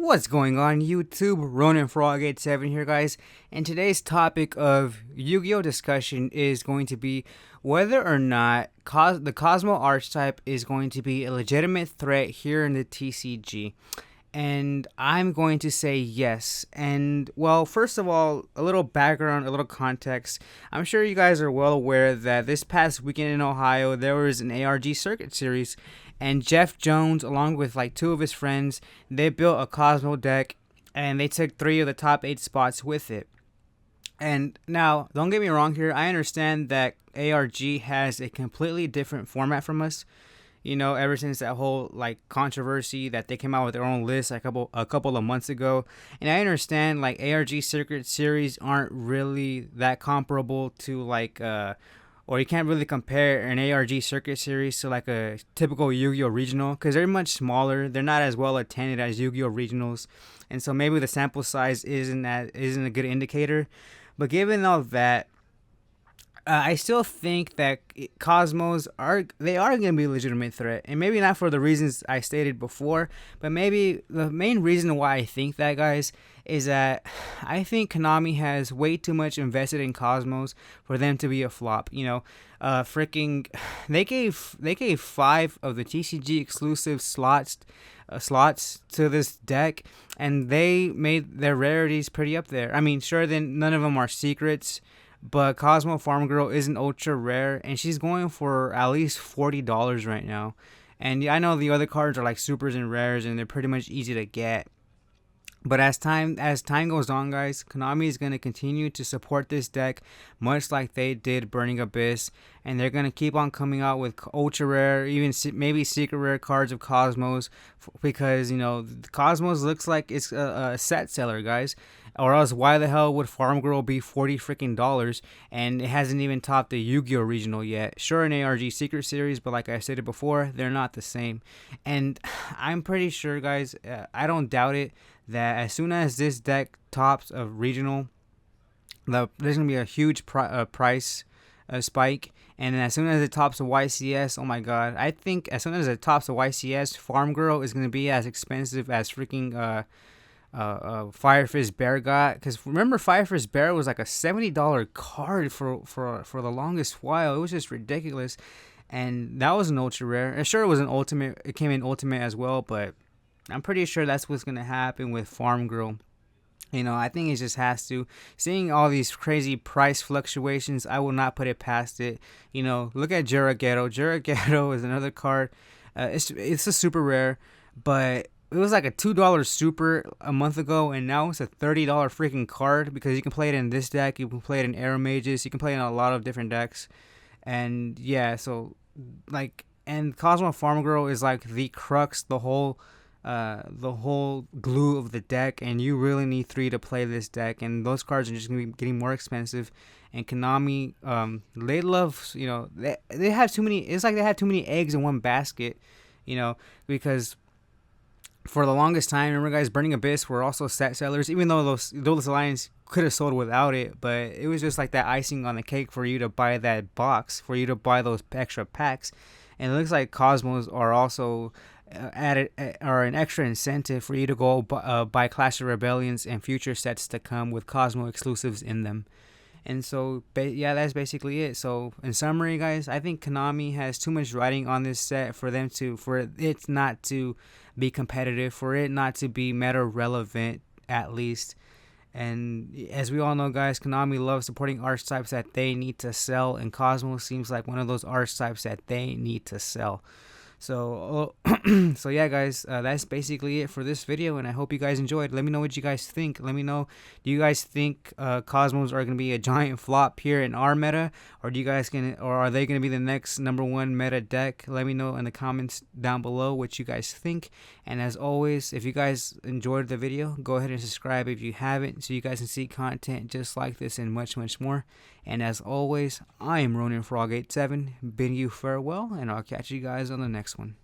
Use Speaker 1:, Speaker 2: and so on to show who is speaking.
Speaker 1: What's going on YouTube? Ronin Frog87 here, guys. And today's topic of Yu-Gi-Oh discussion is going to be whether or not the Kozmo archetype is going to be a legitimate threat here in the TCG. And I'm going to say yes. And well, first of all, a little background, a little context. I'm sure you guys are well aware that this past weekend in Ohio, there was an ARG circuit series. And Jeff Jones, along with like two of his friends, they built a Kozmo deck, and they took 3 of the top 8 spots with it. And now, don't get me wrong here. I understand that ARG has a completely different format from us. You know, ever since that whole like controversy that they came out with their own list a couple of months ago, and I understand like ARG circuit series aren't really that comparable to like or you can't really compare an ARG circuit series to like a typical Yu-Gi-Oh regional because they're much smaller. They're not as well attended as Yu-Gi-Oh regionals, and so maybe the sample size isn't a good indicator. But given all that, I still think that Cosmos are going to be a legitimate threat, and maybe not for the reasons I stated before, but maybe the main reason why I think that, guys, is that I think Konami has way too much invested in Cosmos for them to be a flop. You know, they gave 5 of the TCG exclusive slots to this deck, and they made their rarities pretty up there. I mean, sure, then none of them are secrets. But Kozmo Farmgirl isn't ultra rare, and she's going for at least $40 right now. And I know the other cards are like supers and rares, and they're pretty much easy to get. But as time goes on, guys, Konami is going to continue to support this deck, much like they did Burning Abyss, and they're going to keep on coming out with ultra rare, even maybe secret rare cards of Cosmos, because you know Cosmos looks like it's a set seller, guys. Or else, why the hell would Farmgirl be $40 and it hasn't even topped the Yu-Gi-Oh regional yet? Sure, an ARG Secret Series, but like I stated before, they're not the same. And I'm pretty sure, guys, I don't doubt it, that as soon as this deck tops a regional, there's going to be a huge price spike. And then as soon as it tops a YCS, oh my god, I think as soon as it tops a YCS, Farmgirl is going to be as expensive as freaking Fire Fist Bear got, because remember Fire Fist Bear was like a $70 card for the longest while. It was just ridiculous, and that was an ultra rare. And sure, it was an ultimate. It came in ultimate as well, but I'm pretty sure that's what's gonna happen with Farmgirl. You know, I think it just has to. Seeing all these crazy price fluctuations, I will not put it past it. You know, look at Yugioh. Yugioh is another card. It's a super rare, but it was like a $2 super a month ago, and now it's a $30 freaking card because you can play it in this deck, you can play it in Arrow Mages, you can play it in a lot of different decks. And yeah, so like, and Cosmo Farmgirl is like the crux, the whole glue of the deck, and you really need 3 to play this deck, and those cards are just gonna be getting more expensive. And Konami, they love, you know, they have too many. It's like they have too many eggs in one basket, you know, because for the longest time, remember guys, Burning Abyss were also set sellers, even though those lines could have sold without it, but it was just like that icing on the cake for you to buy that box, for you to buy those extra packs. And it looks like Cosmos are also added or an extra incentive for you to go buy Clash of Rebellions and future sets to come with Cosmo exclusives in them. And so, yeah, that's basically it. So, in summary, guys, I think Konami has too much writing on this set for it not to be competitive, for it not to be meta relevant, at least. And as we all know, guys, Konami loves supporting archetypes that they need to sell, and Cosmos seems like one of those archetypes that they need to sell. So, so yeah, guys, that's basically it for this video, and I hope you guys enjoyed. Let me know what you guys think. Let me know, do you guys think Cosmos are gonna be a giant flop here in our meta, or are they gonna be the next #1 meta deck? Let me know in the comments down below what you guys think. And as always, if you guys enjoyed the video, go ahead and subscribe if you haven't, so you guys can see content just like this and much more. And as always, I am Ronin Frog87, bidding you farewell, and I'll catch you guys on the next one.